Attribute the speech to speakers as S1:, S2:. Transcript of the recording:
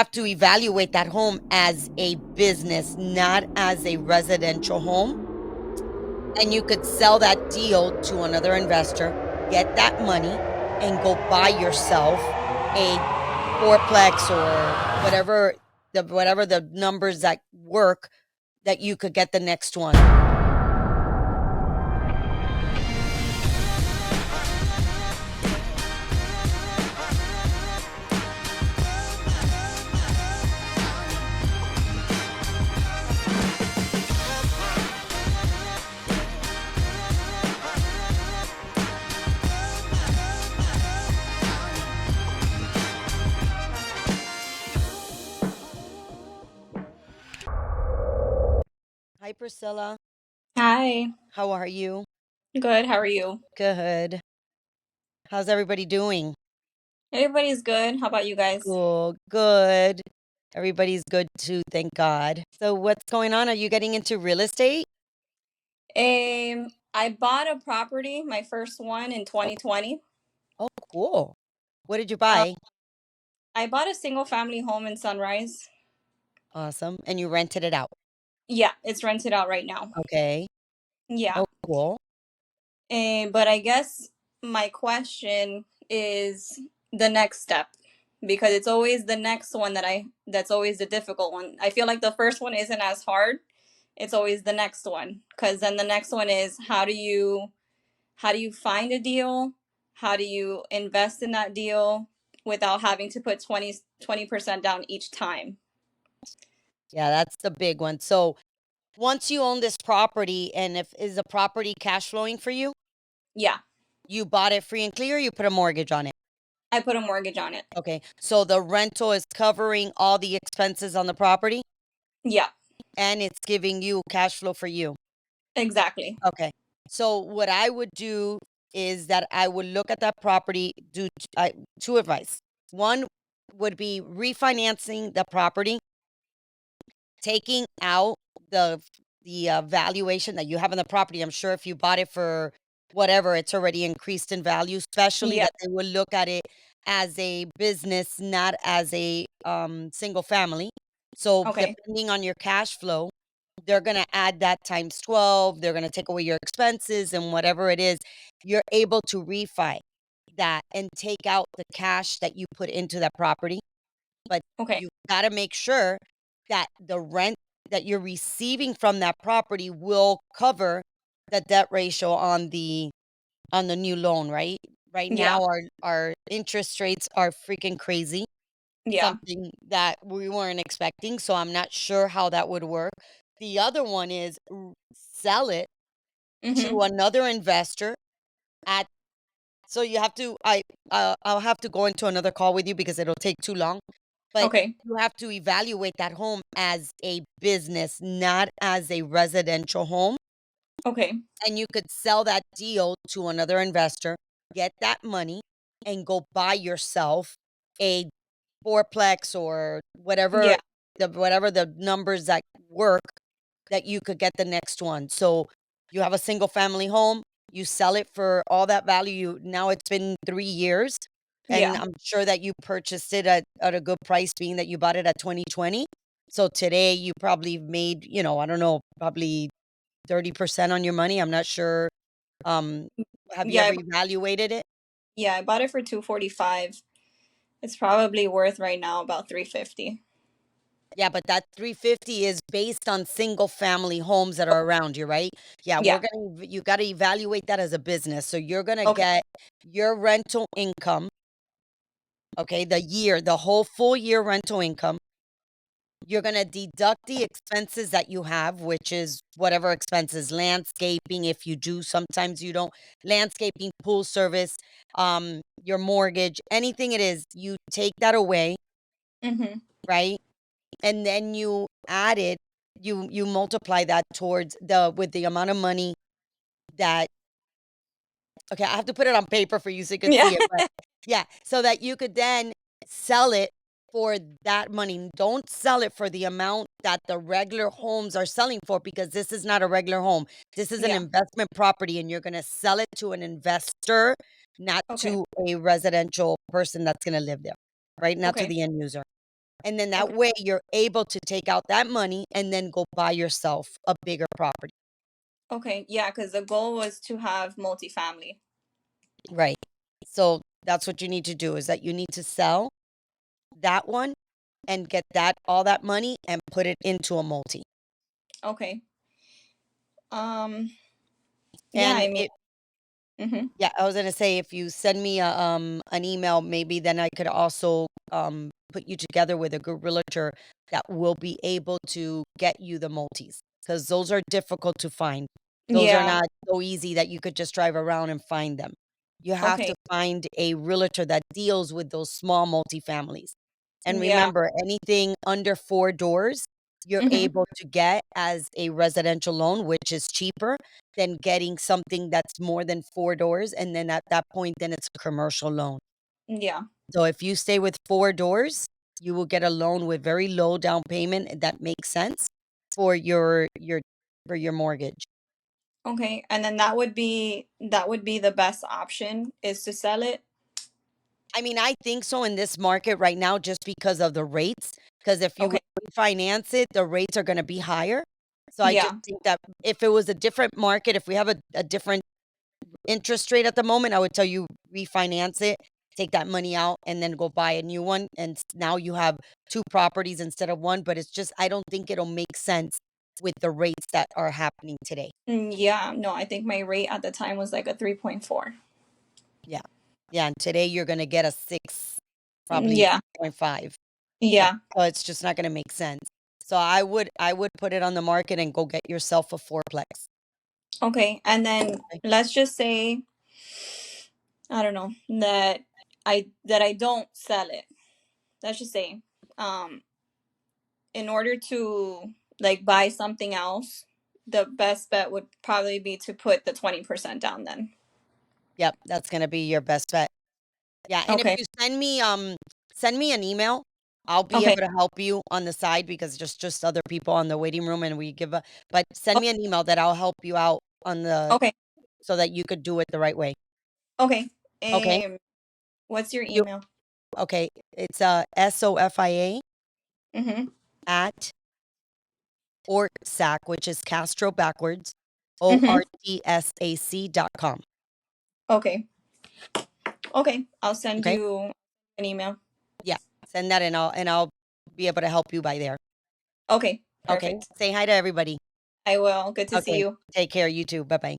S1: have to evaluate that home as a business, not as a residential home. And you could sell that deal to another investor, get that money, and go buy yourself a fourplex or whatever the numbers that work that you could get the next one. Hi, Priscilla.
S2: Hi.
S1: How are you?
S2: Good. How are you?
S1: Good. How's everybody doing?
S2: Everybody's good. How about you guys?
S1: Cool. Good. Everybody's good too, thank God. So what's going on? Are you getting into real estate?
S2: I bought a property, my first one in
S1: Oh,
S2: 2020.
S1: oh, cool. What did you
S2: Um,
S1: buy?
S2: I bought a single family home in Sunrise.
S1: Awesome. And you rented it out.
S2: Yeah, it's rented out right now.
S1: Okay.
S2: Yeah.
S1: Oh, cool.
S2: But I guess my question is the next step because it's always the next one that's always the difficult one. I feel like the first one isn't as hard. It's always the next one because then the next one is how do you find a deal? How do you invest in that deal without having to put 20% down each time?
S1: Yeah, that's the big one. So once you own this property, and if is the property cash flowing for you,
S2: Yeah,
S1: you bought it free and clear, you put a mortgage on it.
S2: I put a mortgage on it.
S1: Okay. So the rental is covering all the expenses on the property
S2: Yeah,
S1: and it's giving you cash flow for you.
S2: exactly.
S1: Okay. So what I would do is that I would look at that property, two advice. One would be refinancing the property, taking out the valuation that you have in the property. I'm sure if you bought it for whatever, it's already increased in value, especially
S2: Yeah,
S1: that they will look at it as a business, not as a single family. So
S2: okay.
S1: depending on your cash flow, they're gonna add that times 12, they're gonna take away your expenses and whatever it is, you're able to refi that and take out the cash that you put into that property. But
S2: Okay.
S1: you gotta make sure that the rent that you're receiving from that property will cover the debt ratio on the new loan, right? Right
S2: Yeah.
S1: now our interest rates are freaking crazy,
S2: Yeah.
S1: something that we weren't expecting, so I'm not sure how that would work. The other one is sell it to
S2: Mhm.
S1: another investor at so you have to I'll have to go into another call with you because it'll take too long. But
S2: Okay.
S1: you have to evaluate that home as a business, not as a residential home.
S2: Okay.
S1: And you could sell that deal to another investor, get that money, and go buy yourself a fourplex or
S2: Yeah.
S1: whatever the numbers that work that you could get the next one. So you have a single family home, you sell it for all that value. Now it's been 3 years, and
S2: Yeah.
S1: I'm sure that you purchased it at a good price, being that you bought it at 2020. So today you probably made, I don't know, probably 30% on your money. I'm not sure. Um, have you
S2: Yeah.
S1: ever evaluated it?
S2: Yeah, I bought it for 245. It's probably worth right now about 350.
S1: Yeah, but that 350 is based on single family homes that are around you, right? Yeah,
S2: Yeah.
S1: you got to evaluate that as a business. So you're going to
S2: Okay.
S1: get your rental income, okay, the whole full year rental income. You're going to deduct the expenses that you have, which is whatever expenses, landscaping, if you do, sometimes you don't, landscaping, pool service, your mortgage, anything it is, you take that away,
S2: Mhm.
S1: right? And then you add it, you multiply that towards the with the amount of money that okay, I have to put it on paper for you so you could
S2: Yeah.
S1: see it, but yeah, so that you could then sell it for that money. Don't sell it for the amount that the regular homes are selling for, because this is not a regular home. This is an
S2: Yeah.
S1: investment property, and you're gonna sell it to an investor, not
S2: Okay.
S1: to a residential person that's gonna live there, right? Not to
S2: Okay.
S1: the end user. And then that
S2: Okay.
S1: way you're able to take out that money and then go buy yourself a bigger property.
S2: Okay. Yeah, because the goal was to have multifamily.
S1: Right. So that's what you need to do is that you need to sell that one and get that all that money and put it into a multi.
S2: Okay. Um, yeah,
S1: And
S2: I mean,
S1: it
S2: mm-hmm.
S1: Yeah, I was gonna say if you send me an email, maybe then I could also put you together with a good realtor that will be able to get you the multis because those are difficult to find. Those are
S2: Yeah.
S1: not so easy that you could just drive around and find them. You have
S2: Okay.
S1: to find a realtor that deals with those small multifamilies. And
S2: Yeah.
S1: remember, anything under 4 doors, you're
S2: Mm-hmm.
S1: able to get as a residential loan, which is cheaper than getting something that's more than 4 doors, and then at that point, then it's a commercial loan.
S2: Yeah.
S1: So if you stay with 4 doors, you will get a loan with very low down payment that makes sense for your mortgage.
S2: Okay. And then that would be the best option is to sell it.
S1: I mean, I think so in this market right now just because of the rates, because if you
S2: Okay.
S1: refinance it, the rates are gonna be higher. So I just
S2: Yeah.
S1: think that if it was a different market, if we have a different interest rate at the moment, I would tell you refinance it, take that money out, and then go buy a new one. And now you have 2 properties instead of one. But it's just, I don't think it'll make sense with the rates that are happening today.
S2: Yeah. No, I think my rate at the time was like a 3.4.
S1: Yeah. Yeah. And today you're going to get a six, probably
S2: Yeah.
S1: 6.5. Yeah.
S2: Yeah.
S1: So it's just not going to make sense. So I would put it on the market and go get yourself a fourplex.
S2: Okay. And then
S1: Okay.
S2: let's just say, I don't know, that I don't sell it. Let's just say, um, in order to like buy something else, the best bet would probably be to put the 20% down then.
S1: Yep. That's going to be your best bet. Yeah, and if
S2: Okay.
S1: you send me an email, I'll be
S2: Okay.
S1: able to help you on the side because just other people on the waiting room and we give a but send
S2: o-
S1: me an email that I'll help you out on the
S2: Okay.
S1: so that you could do it the right way.
S2: Okay.
S1: Okay?
S2: What's your
S1: You
S2: email?
S1: okay, it's Sofia
S2: Mhm.
S1: at Ortsac, which is Castro backwards,
S2: Mhm.
S1: ortsac.com.
S2: Okay. Okay. I'll send
S1: Okay?
S2: you an email.
S1: Yeah. Send that and I'll be able to help you by there.
S2: Okay.
S1: Okay?
S2: Perfect.
S1: Say hi to everybody.
S2: I will. Good to see
S1: Okay.
S2: you.
S1: Take care, you too. Bye-bye.